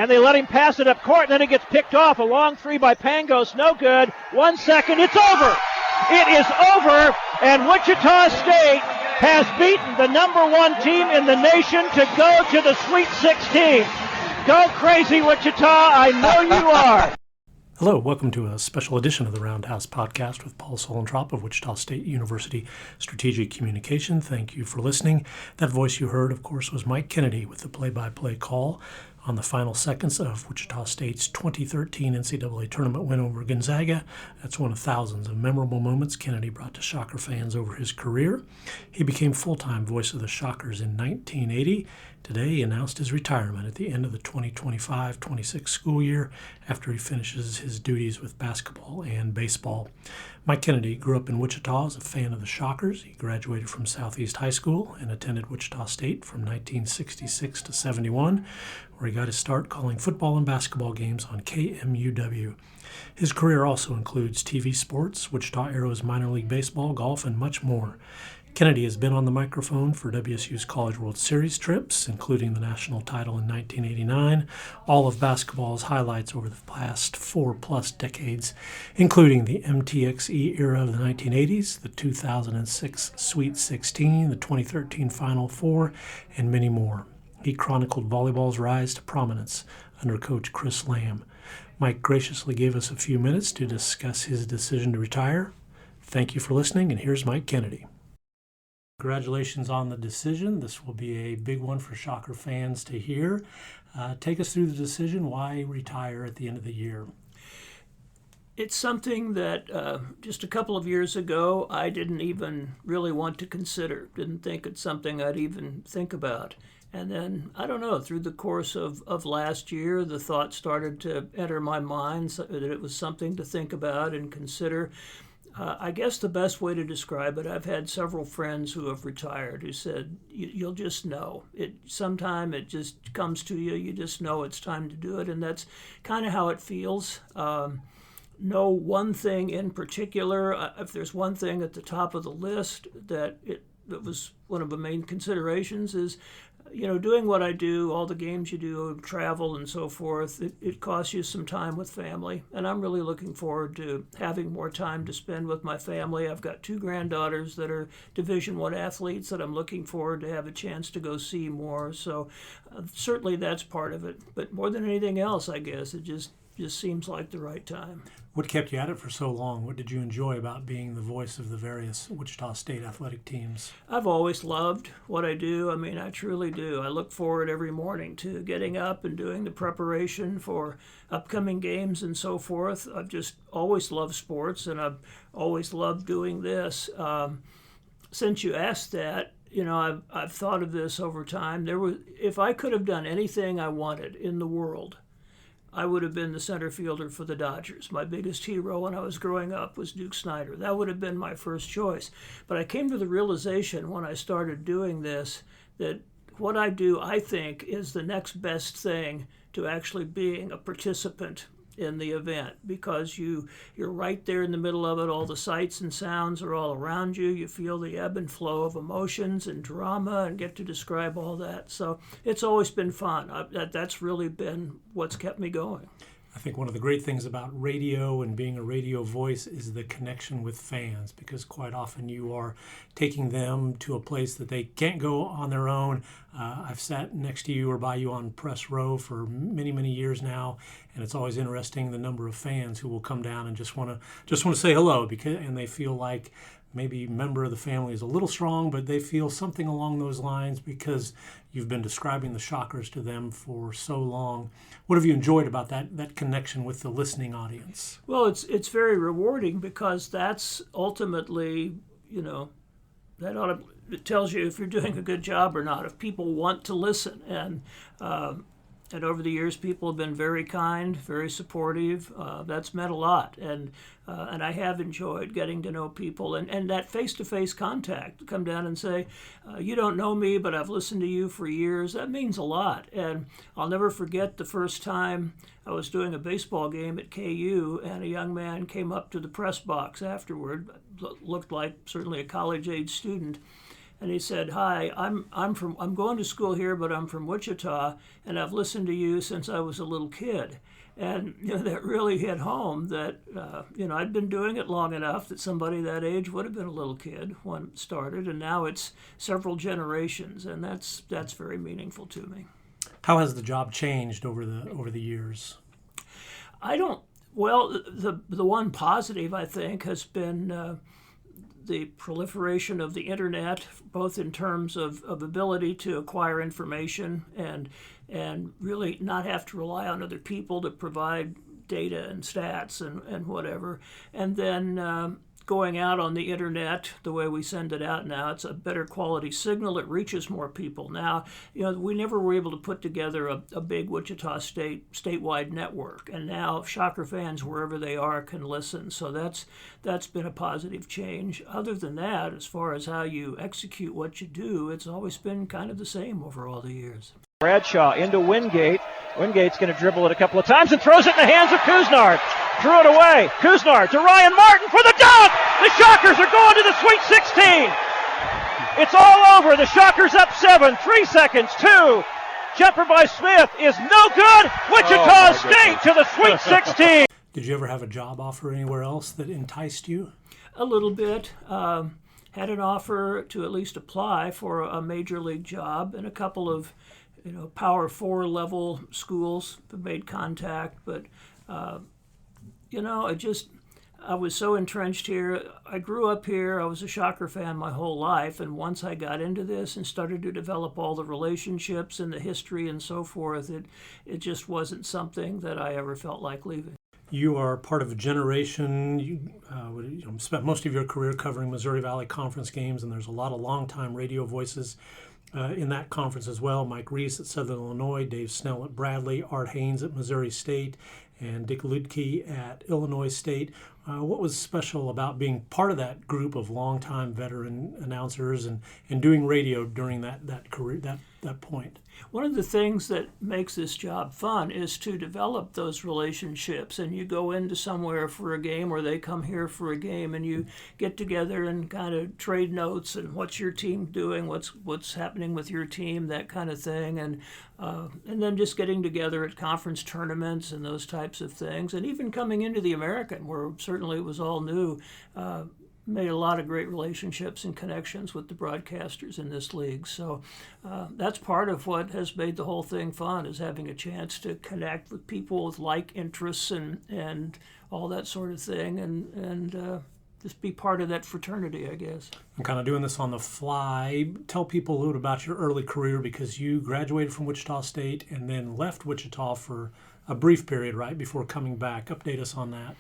and they let him pass it up court, and then it gets picked off. A long three by Pangos, no good. 1 second, it's over. It is over, and Wichita State has beaten the number one team in the nation to go to the Sweet 16. Go crazy, Wichita. I know you are. Hello, welcome to a special edition of the Roundhouse podcast with Paul Solentrop of Wichita State University Strategic Communication. Thank you for listening. That voice you heard, of course, was Mike Kennedy with the play-by-play call on the final seconds of Wichita State's 2013 NCAA tournament win over Gonzaga. That's one of thousands of memorable moments Kennedy brought to Shocker fans over his career. He became full-time voice of the Shockers in 1980. Today, he announced his retirement at the end of the 2025-26 school year after he finishes his duties with basketball and baseball. Mike Kennedy grew up in Wichita as a fan of the Shockers. He graduated from Southeast High School and attended Wichita State from 1966 to 71, where he got his start calling football and basketball games on KMUW. His career also includes TV sports, Wichita Arrows minor league baseball, golf, and much more. Kennedy has been on the microphone for WSU's College World Series trips, including the national title in 1989, all of basketball's highlights over the past 4+ decades, including the MTXE era of the 1980s, the 2006 Sweet 16, the 2013 Final Four, and many more. He chronicled volleyball's rise to prominence under Coach Chris Lamb. Mike graciously gave us a few minutes to discuss his decision to retire. Thank you for listening, and here's Mike Kennedy. Congratulations on the decision. This will be a big one for Shocker fans to hear. Take us through the decision. Why retire at the end of the year? It's something that just a couple of years ago I didn't even really want to consider. Didn't think it's something I'd even think about. And then, I don't know, through the course of last year, the thought started to enter my mind that it was something to think about and consider. I guess the best way to describe it, I've had several friends who have retired who said, you'll just know. Sometime it just comes to you. You just know it's time to do it. And that's kind of how it feels. No one thing in particular. If there's one thing at the top of the list that was one of the main considerations is, doing what I do, all the games you do, travel and so forth, it costs you some time with family. And I'm really looking forward to having more time to spend with my family. I've got 2 granddaughters that are Division I athletes that I'm looking forward to have a chance to go see more. So certainly that's part of it. But more than anything else, I guess, it just seems like the right time. What kept you at it for so long? What did you enjoy about being the voice of the various Wichita State athletic teams? I've always loved what I do. I mean, I truly do. I look forward every morning to getting up and doing the preparation for upcoming games and so forth. I've just always loved sports, and I've always loved doing this. Since you asked that, I've thought of this over time. If I could have done anything I wanted in the world, I would have been the center fielder for the Dodgers. My biggest hero when I was growing up was Duke Snider. That would have been my first choice. But I came to the realization when I started doing this that what I do, I think, is the next best thing to actually being a participant in the event, because you're right there in the middle of it. All the sights and sounds are all around you. You feel the ebb and flow of emotions and drama and get to describe all that. So it's always been fun. That's really been what's kept me going. I think one of the great things about radio and being a radio voice is the connection with fans, because quite often you are taking them to a place that they can't go on their own. I've sat next to you or by you on press row for many, many years now, and it's always interesting the number of fans who will come down and just want to say hello, and they feel like maybe a member of the family is a little strong, but they feel something along those lines because you've been describing the Shockers to them for so long. What have you enjoyed about that connection with the listening audience? Well, it's very rewarding, because that's ultimately, it tells you if you're doing a good job or not, if people want to listen. And over the years, people have been very kind, very supportive. That's meant a lot. And I have enjoyed getting to know people. And that face-to-face contact, to come down and say, you don't know me, but I've listened to you for years, that means a lot. And I'll never forget the first time I was doing a baseball game at KU, and a young man came up to the press box afterward, looked like certainly a college-age student, And he said, "Hi, I'm going to school here, but I'm from Wichita, and I've listened to you since I was a little kid." And that really hit home that I'd been doing it long enough that somebody that age would have been a little kid when it started, and now it's several generations, and that's very meaningful to me. How has the job changed over the years? Well, the one positive I think has been the proliferation of the internet, both in terms of ability to acquire information and really not have to rely on other people to provide data and stats and whatever. And then going out on the internet the way we send it out now, it's a better quality signal. It reaches more people. Now, we never were able to put together a big Wichita statewide network, and now Shocker fans wherever they are can listen. So that's been a positive change. Other than that, as far as how you execute what you do, it's always been kind of the same over all the years. Bradshaw into Wingate. Wingate's going to dribble it a couple of times and throws it in the hands of Kuznard. Threw it away. Kuznard to Ryan Martin for the dunk! The Shockers are going to the Sweet 16! It's all over. The Shockers up 7. 3 seconds. 2. Jumper by Smith is no good. Wichita State to the Sweet 16! Did you ever have a job offer anywhere else that enticed you? A little bit. Had an offer to at least apply for a major league job, and a couple of Power 4 level schools made contact, but I was so entrenched here. I grew up here. I was a Shocker fan my whole life, and once I got into this and started to develop all the relationships and the history and so forth, it just wasn't something that I ever felt like leaving. You are part of a generation. You spent most of your career covering Missouri Valley Conference games, and there's a lot of longtime radio voices in that conference as well. Mike Reese at Southern Illinois, Dave Snell at Bradley, Art Haynes at Missouri State, and Dick Ludke at Illinois State. What was special about being part of that group of longtime veteran announcers and doing radio during that career, that point? One of the things that makes this job fun is to develop those relationships, and you go into somewhere for a game or they come here for a game, and you get together and kind of trade notes and what's your team doing, what's happening with your team, that kind of thing, and then just getting together at conference tournaments and those types of things, and even coming into the American, where certainly it was all new, made a lot of great relationships and connections with the broadcasters in this league. So that's part of what has made the whole thing fun, is having a chance to connect with people with like interests and all that sort of thing, and just be part of that fraternity, I guess. I'm kind of doing this on the fly. Tell people a little about your early career, because you graduated from Wichita State and then left Wichita for a brief period, right, before coming back. Update us on that.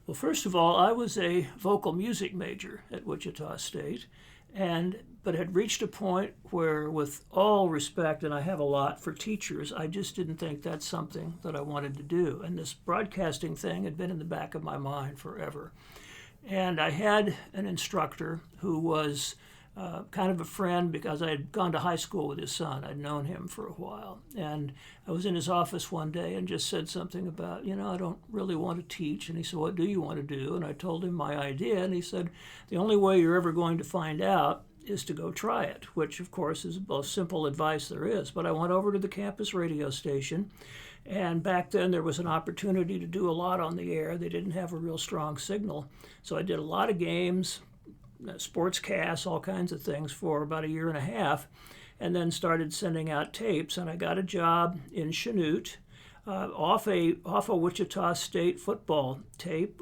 Well, first of all, I was a vocal music major at Wichita State, but had reached a point where, with all respect, and I have a lot for teachers, I just didn't think that's something that I wanted to do. And this broadcasting thing had been in the back of my mind forever. And I had an instructor who was kind of a friend, because I had gone to high school with his son. I'd known him for a while. And I was in his office one day and just said something about, I don't really want to teach. And he said, "What do you want to do?" And I told him my idea. And he said, "The only way you're ever going to find out is to go try it," which, of course, is the most simple advice there is. But I went over to the campus radio station. And back then there was an opportunity to do a lot on the air. They didn't have a real strong signal. So I did a lot of games, sportscasts, all kinds of things for about a year and a half, and then started sending out tapes. And I got a job in Chanute off a Wichita State football tape.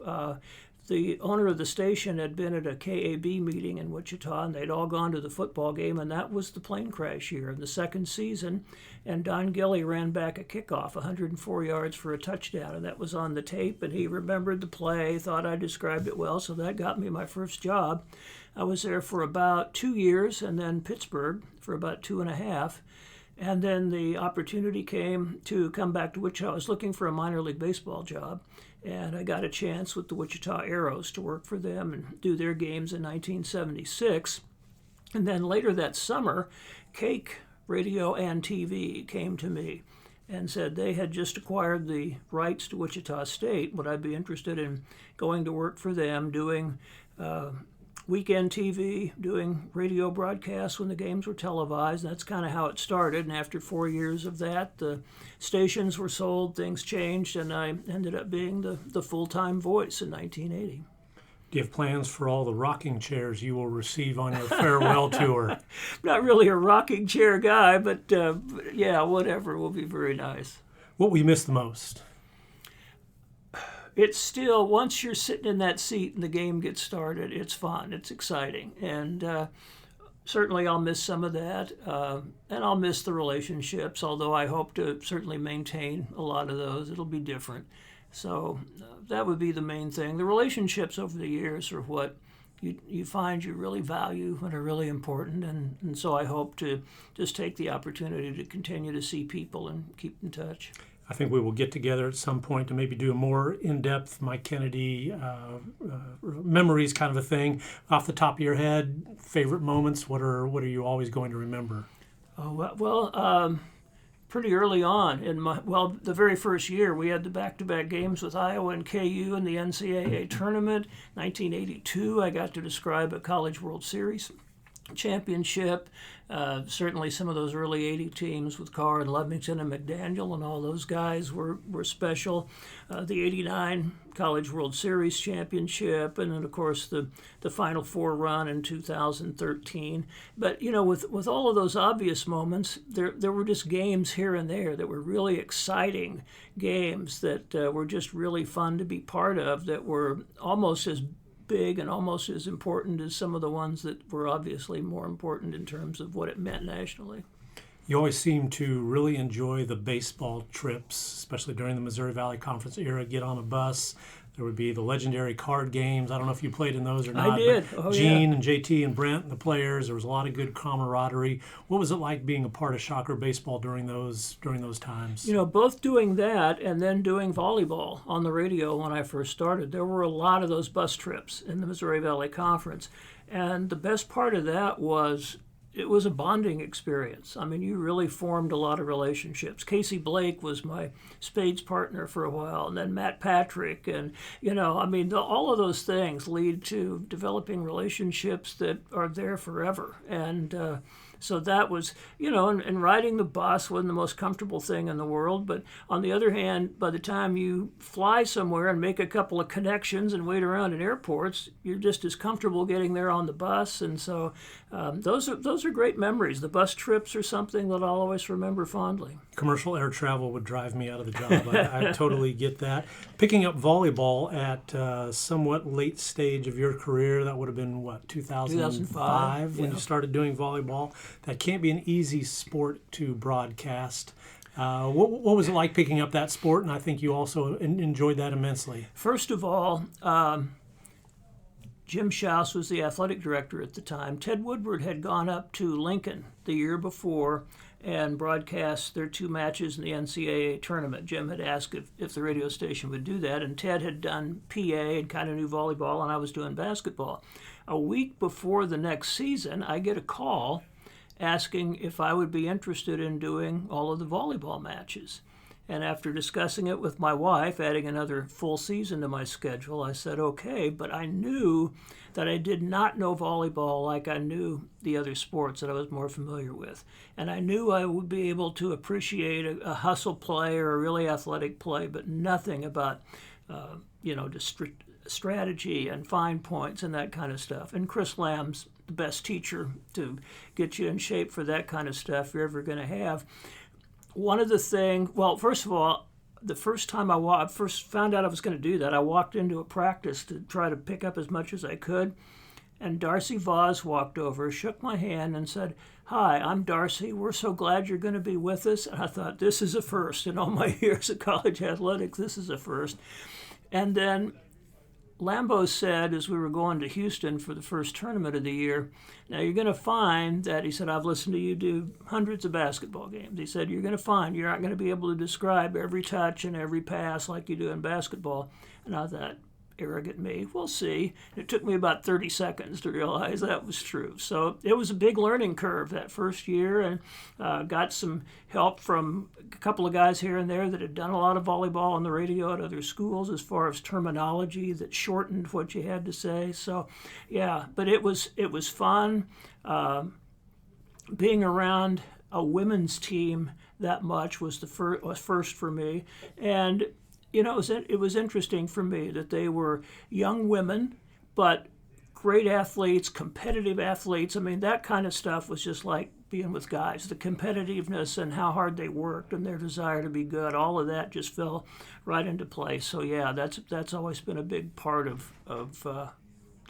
The owner of the station had been at a KAB meeting in Wichita, and they'd all gone to the football game, and that was the plane crash year of the second season. And Don Gilly ran back a kickoff, 104 yards for a touchdown, and that was on the tape, and he remembered the play, thought I described it well, so that got me my first job. I was there for about 2 years, and then Pittsburgh for about 2.5. And then the opportunity came to come back to Wichita. I was looking for a minor league baseball job, and I got a chance with the Wichita Arrows to work for them and do their games in 1976. And then later that summer, Cake Radio and TV came to me and said they had just acquired the rights to Wichita State. Would I be interested in going to work for them, doing weekend TV, doing radio broadcasts when the games were televised. That's kind of how it started. And after 4 years of that, the stations were sold, things changed, and I ended up being the full-time voice in 1980. Do you have plans for all the rocking chairs you will receive on your farewell tour? Not really a rocking chair guy, but yeah, whatever will be very nice. What will you miss the most? It's still, once you're sitting in that seat and the game gets started, it's fun, it's exciting. And certainly I'll miss some of that. And I'll miss the relationships, although I hope to certainly maintain a lot of those. It'll be different. So that would be the main thing. The relationships over the years are what you find you really value and are really important. And so I hope to just take the opportunity to continue to see people and keep in touch. I think we will get together at some point to maybe do a more in-depth Mike Kennedy memories kind of a thing. Off the top of your head, favorite moments, what are you always going to remember? Pretty early on the very first year we had the back-to-back games with Iowa and KU in the NCAA tournament. 1982, I got to describe a College World Series championship. Certainly some of those early 80 teams with Carr and Lovington and McDaniel and all those guys were special. The 89 College World Series championship, and then of course the Final Four run in 2013. But with all of those obvious moments, there were just games here and there that were really exciting games that were just really fun to be part of, that were almost as big and almost as important as some of the ones that were obviously more important in terms of what it meant nationally. You always seem to really enjoy the baseball trips, especially during the Missouri Valley Conference era. Get on a bus. There would be the legendary card games. I don't know if you played in those or not. I did. Gene and JT and Brent and the players. There was a lot of good camaraderie. What was it like being a part of Shocker baseball during those times? Both doing that and then doing volleyball on the radio when I first started. There were a lot of those bus trips in the Missouri Valley Conference. And the best part of that was it was a bonding experience. I mean, you really formed a lot of relationships. Casey Blake was my spades partner for a while, and then Matt Patrick, and all of those things lead to developing relationships that are there forever. And so that was, and riding the bus wasn't the most comfortable thing in the world. But on the other hand, by the time you fly somewhere and make a couple of connections and wait around in airports, you're just as comfortable getting there on the bus. And so those are great memories. The bus trips are something that I'll always remember fondly. Commercial air travel would drive me out of the job. I totally get that. Picking up volleyball at a somewhat late stage of your career, that would have been, 2005 when you started doing volleyball. That can't be an easy sport to broadcast. What was it like picking up that sport? And I think you also enjoyed that immensely. First of all, Jim Schaus was the athletic director at the time. Ted Woodward had gone up to Lincoln the year before and broadcast their 2 matches in the NCAA tournament. Jim had asked if the radio station would do that, and Ted had done PA and kind of knew volleyball, and I was doing basketball. A week before the next season, I get a call asking if I would be interested in doing all of the volleyball matches. And after discussing it with my wife, adding another full season to my schedule, I said okay, but I knew that I did not know volleyball like I knew the other sports that I was more familiar with. And I knew I would be able to appreciate a hustle play or a really athletic play, but nothing about, just strategy and fine points and that kind of stuff. And Chris Lamb's the best teacher to get you in shape for that kind of stuff you're ever going to have. One of the things, first of all, the first time I first found out I was going to do that, I walked into a practice to try to pick up as much as I could, and Darcy Voss walked over, shook my hand, and said, "Hi, I'm Darcy. We're so glad you're going to be with us." And I thought, this is a first. In all my years of college athletics, this is a first. And then Lambeau said, as we were going to Houston for the first tournament of the year, "Now you're going to find that," he said, "I've listened to you do hundreds of basketball games." He said, "You're going to find you're not going to be able to describe every touch and every pass like you do in basketball." And I thought, arrogant me. We'll see. It took me about 30 seconds to realize that was true. So it was a big learning curve that first year, and got some help from a couple of guys here and there that had done a lot of volleyball on the radio at other schools as far as terminology that shortened what you had to say. So, yeah, but it was fun. Being around a women's team that much was first for me, and it was interesting for me that they were young women, but great athletes, competitive athletes. I mean, that kind of stuff was just like being with guys. The competitiveness and how hard they worked and their desire to be good, all of that just fell right into place. So yeah, that's always been a big part of the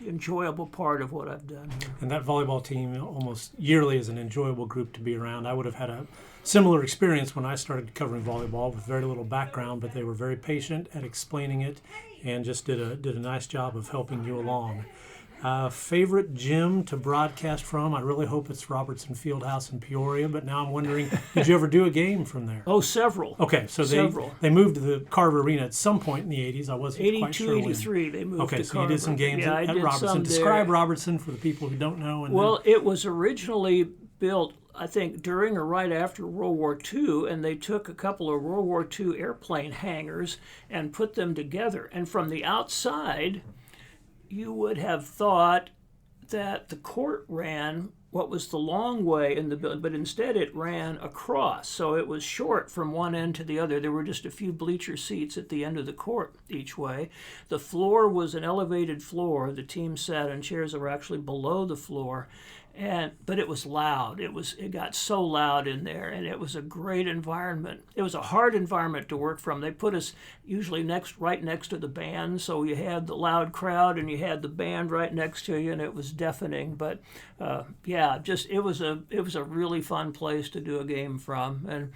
enjoyable part of what I've done here. And that volleyball team almost yearly is an enjoyable group to be around. I would have had a similar experience when I started covering volleyball with very little background, but they were very patient at explaining it and just did a nice job of helping you along. Favorite gym to broadcast from? I really hope it's Robertson Fieldhouse in Peoria, but now I'm wondering, did you ever do a game from there? Oh, several. Okay, so they moved to the Carver Arena at some point in the 80s. I wasn't quite sure when. 83, they moved to Carver. Okay, so you did some games at Robertson. Describe Robertson for the people who don't know. Well, it was originally built, I think, during or right after World War II, and they took a couple of World War II airplane hangars and put them together. And from the outside, you would have thought that the court ran what was the long way in the building, but instead it ran across. So it was short from one end to the other. There were just a few bleacher seats at the end of the court each way. The floor was an elevated floor. The team sat in chairs that were actually below the floor. But it was loud. It got so loud in there, and it was a great environment. It was a hard environment to work from. They put us usually right next to the band, so you had the loud crowd and you had the band right next to you, and it was deafening. But it was a really fun place to do a game from. And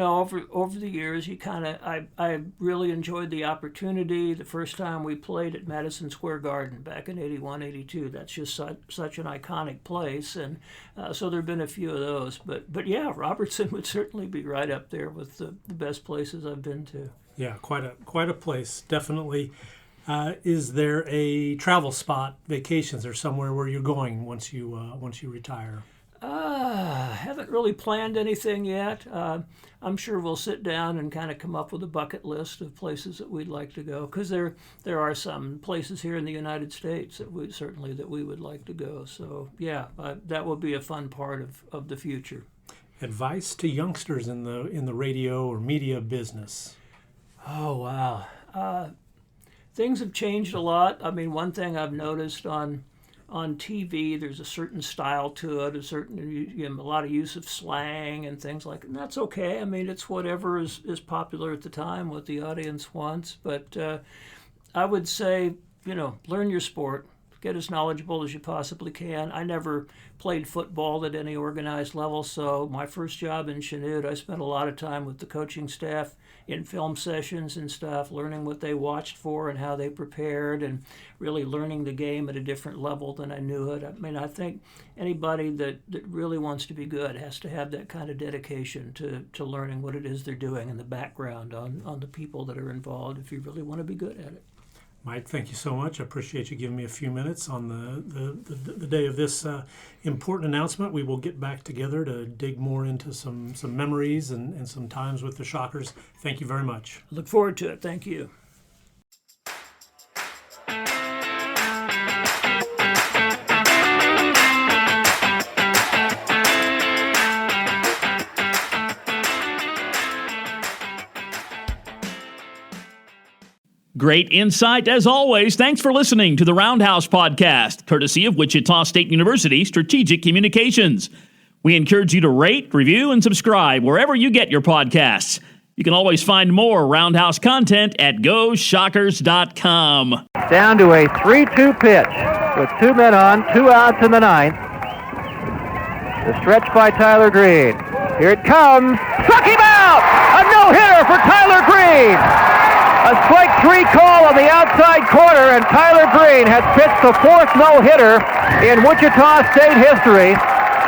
over the years, I really enjoyed the opportunity. The first time we played at Madison Square Garden back in 81, 82, that's just such an iconic place. And so there have been a few of those. But yeah, Robertson would certainly be right up there with the best places I've been to. Yeah, quite a place, definitely. Is there a travel spot, vacations, or somewhere where you're going once you retire? Haven't really planned anything yet. I'm sure we'll sit down and kind of come up with a bucket list of places that we'd like to go, because there are some places here in the United States that we would like to go. So yeah, that will be a fun part of the future. Advice to youngsters in the radio or media business. Oh wow, things have changed a lot. I mean, one thing I've noticed on TV, there's a certain style to it, a lot of use of slang and things like that. And that's okay. I mean, it's whatever is popular at the time, what the audience wants. But I would say, learn your sport. Get as knowledgeable as you possibly can. I never played football at any organized level, so my first job in Chanute, I spent a lot of time with the coaching staff in film sessions and stuff, learning what they watched for and how they prepared, and really learning the game at a different level than I knew it. I mean, I think anybody that really wants to be good has to have that kind of dedication to learning what it is they're doing and the background on the people that are involved if you really want to be good at it. Mike, thank you so much. I appreciate you giving me a few minutes on the day of this important announcement. We will get back together to dig more into some memories and some times with the Shockers. Thank you very much. I look forward to it. Thank you. Great insight as always. Thanks for listening to the Roundhouse podcast, courtesy of Wichita State University Strategic Communications. We encourage you to rate, review, and subscribe wherever you get your podcasts. You can always find more Roundhouse content at GoShockers.com. Down to a 3-2 pitch with 2 men on, 2 outs in the ninth. The stretch by Tyler Green. Here it comes. Struck him out! A no-hitter for Tyler Green! A strike 3 call on the outside corner, and Tyler Green has pitched the 4th no-hitter in Wichita State history,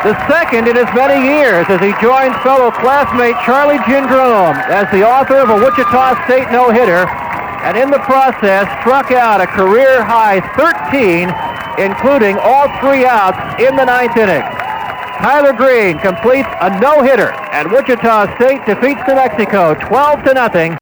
the 2nd in as many years, as he joins fellow classmate Charlie Gendrome as the author of a Wichita State no-hitter and in the process struck out a career-high 13, including all 3 outs in the 9th inning. Tyler Green completes a no-hitter, and Wichita State defeats New Mexico 12-0.